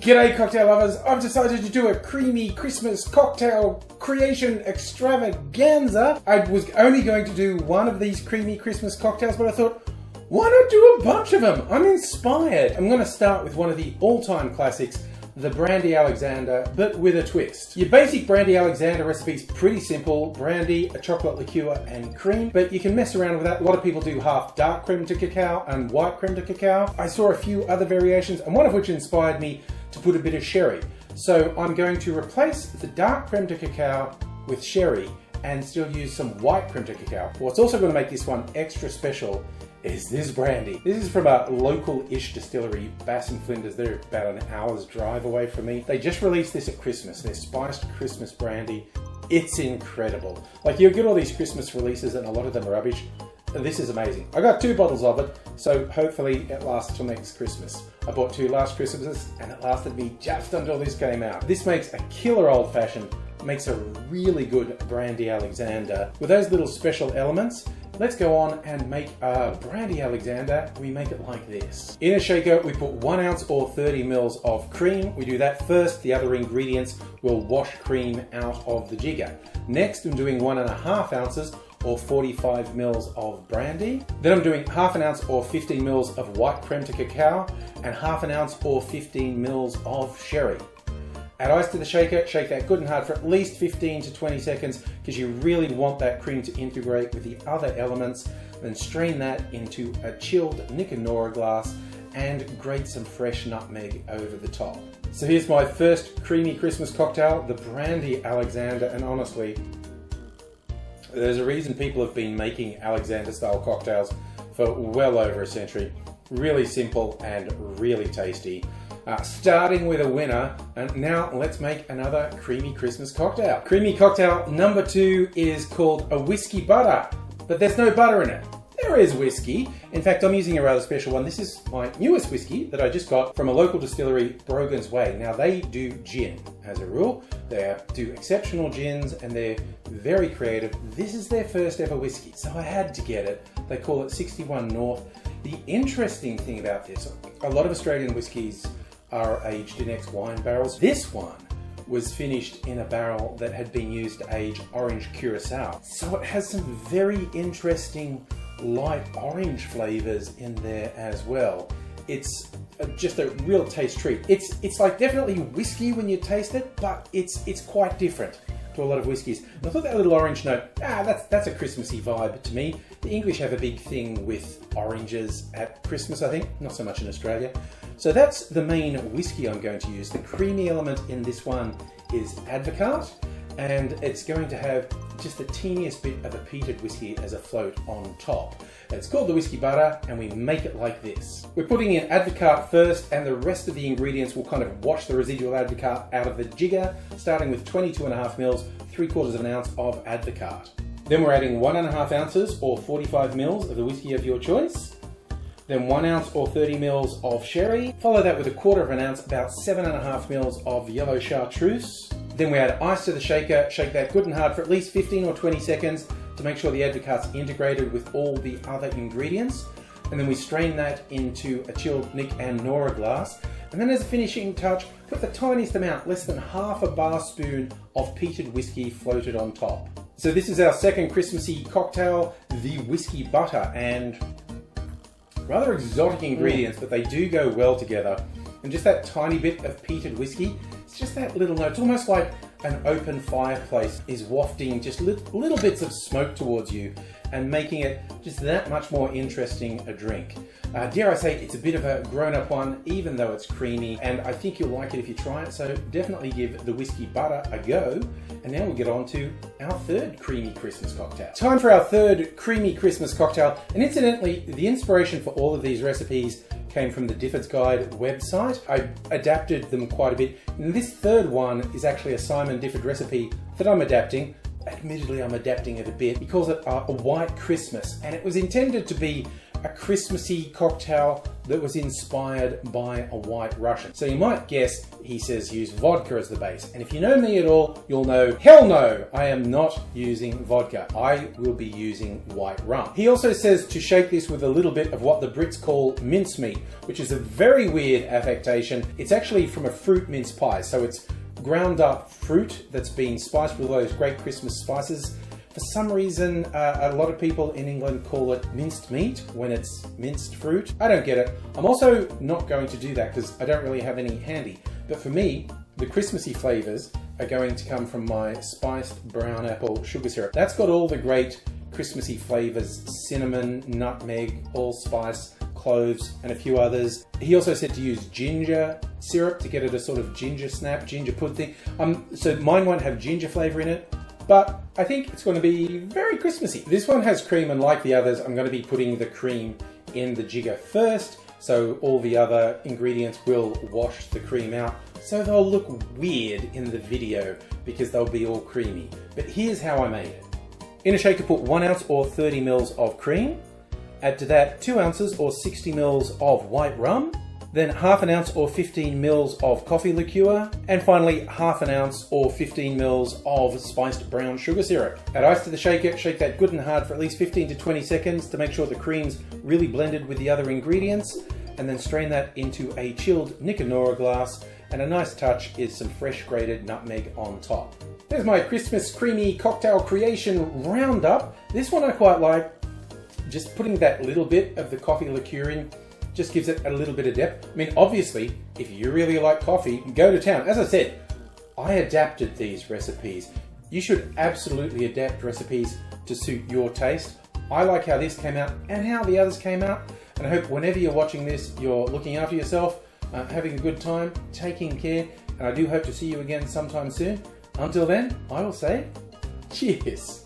G'day cocktail lovers, I've decided to do a creamy Christmas cocktail creation extravaganza. I was only going to do one of these creamy Christmas cocktails, but I thought, why not do a bunch of them? I'm inspired. I'm going to start with one of the all-time classics, the Brandy Alexander, but with a twist. Your basic Brandy Alexander recipe is pretty simple: brandy, a chocolate liqueur, and cream, but you can mess around with that. A lot of people do half dark creme to cacao and white creme to cacao. I saw a few other variations, and one of which inspired me to put a bit of sherry. So I'm going to replace the dark creme de cacao with sherry and still use some white creme de cacao. What's also going to make this one extra special is this brandy. This is from a local-ish distillery, Bass and Flinders. They're about an hour's drive away from me. They just released this at Christmas, their spiced Christmas brandy. It's incredible. Like, you get all these Christmas releases and a lot of them are rubbish. This is amazing. I got 2 bottles of it, so hopefully it lasts till next Christmas. I bought 2 last Christmases and it lasted me just until this came out. This makes a killer old fashioned, makes a really good Brandy Alexander. With those little special elements, let's go on and make a Brandy Alexander. We make it like this. In a shaker, we put 1 ounce or 30 mils of cream. We do that first. The other ingredients will wash cream out of the jigger. Next, I'm doing 1.5 ounces or 45 mils of brandy. Then I'm doing half an ounce or 15 mils of white creme to cacao and half an ounce or 15 mils of sherry. Add ice to the shaker, shake that good and hard for at least 15 to 20 seconds because you really want that cream to integrate with the other elements. Then strain that into a chilled Nick and Nora glass and grate some fresh nutmeg over the top. So here's my first creamy Christmas cocktail, the Brandy Alexander, and honestly, there's a reason people have been making Alexander style cocktails for well over a century. Really simple and really tasty. Starting with a winner, and now let's make another creamy Christmas cocktail. Creamy cocktail number 2 is called a Whisky Butter, but there's no butter in it. There is whiskey. In fact, I'm using a rather special one. This is my newest whiskey that I just got from a local distillery, Brogan's Way. Now, they do gin as a rule. They do exceptional gins and they're very creative. This is their first ever whiskey, so I had to get it. They call it 61 North. The interesting thing about this, a lot of Australian whiskies are aged in ex-wine barrels. This one was finished in a barrel that had been used to age orange curacao. So it has some very interesting light orange flavors in there as well. It's just a real taste treat. It's like definitely whiskey when you taste it, but it's quite different to a lot of whiskies. And I thought that little orange note, that's a Christmassy vibe to me. The English have a big thing with oranges at Christmas, I think, not so much in Australia. So that's the main whiskey I'm going to use. The creamy element in this one is Advocaat, and it's going to have just the teeniest bit of a peated whiskey as a float on top. It's called the Whisky Butter, and we make it like this. We're putting in Advocaat first, and the rest of the ingredients will kind of wash the residual Advocaat out of the jigger, starting with 22.5 mils, 3/4 of an ounce of Advocaat. Then we're adding 1.5 ounces or 45 mils of the whiskey of your choice. Then 1 ounce or 30 mils of sherry. Follow that with 1/4 of an ounce, about 7.5 mils of yellow chartreuse. Then we add ice to the shaker, shake that good and hard for at least 15 or 20 seconds to make sure the Advocaat's integrated with all the other ingredients. And then we strain that into a chilled Nick and Nora glass. And then as a finishing touch, put the tiniest amount, less than half a bar spoon of peated whiskey floated on top. So this is our second Christmassy cocktail, the Whisky Butter, and rather exotic ingredients, but they do go well together. And just that tiny bit of peated whiskey, it's just that little note. It's almost like an open fireplace is wafting just little bits of smoke towards you and making it just that much more interesting a drink. Dare I say, it's a bit of a grown-up one, even though it's creamy, and I think you'll like it if you try it, so definitely give the Whisky Butter a go. And now we'll get on to our third creamy Christmas cocktail. Time for our third creamy Christmas cocktail, and incidentally, the inspiration for all of these recipes came from the Difford's Guide website. I adapted them quite a bit, and this third one is actually a Simon Difford recipe that I'm adapting. Admittedly, I'm adapting it a bit. He calls it a White Christmas, and it was intended to be a Christmassy cocktail that was inspired by a White Russian. So you might guess he says use vodka as the base. And if you know me at all, you'll know, hell no, I am not using vodka. I will be using white rum. He also says to shake this with a little bit of what the Brits call mincemeat, which is a very weird affectation. It's actually from a fruit mince pie. So it's ground up fruit that's been spiced with all those great Christmas spices. For some reason, a lot of people in England call it minced meat when it's minced fruit. I don't get it. I'm also not going to do that because I don't really have any handy. But for me, the Christmassy flavors are going to come from my spiced brown apple sugar syrup. That's got all the great Christmassy flavors: cinnamon, nutmeg, allspice, cloves, and a few others. He also said to use ginger syrup to get it a sort of ginger snap, ginger pudding thing. So mine won't have ginger flavor in it, but I think it's going to be very Christmassy. This one has cream, and like the others, I'm going to be putting the cream in the jigger first, so all the other ingredients will wash the cream out, so they'll look weird in the video because they'll be all creamy. But here's how I made it. In a shaker, put 1 ounce or 30 mils of cream. Add to that 2 ounces or 60 mils of white rum, then half an ounce or 15 mils of coffee liqueur, and finally half an ounce or 15 mils of spiced brown sugar syrup. Add ice to the shaker, shake that good and hard for at least 15 to 20 seconds to make sure the cream's really blended with the other ingredients, and then strain that into a chilled Nicanora glass, and a nice touch is some fresh grated nutmeg on top. There's my Christmas creamy cocktail creation roundup. This one I quite like. Just putting that little bit of the coffee liqueur in just gives it a little bit of depth. I mean, obviously, if you really like coffee, go to town. As I said, I adapted these recipes. You should absolutely adapt recipes to suit your taste. I like how this came out and how the others came out. And I hope whenever you're watching this, you're looking after yourself, having a good time, taking care. And I do hope to see you again sometime soon. Until then, I will say, cheers.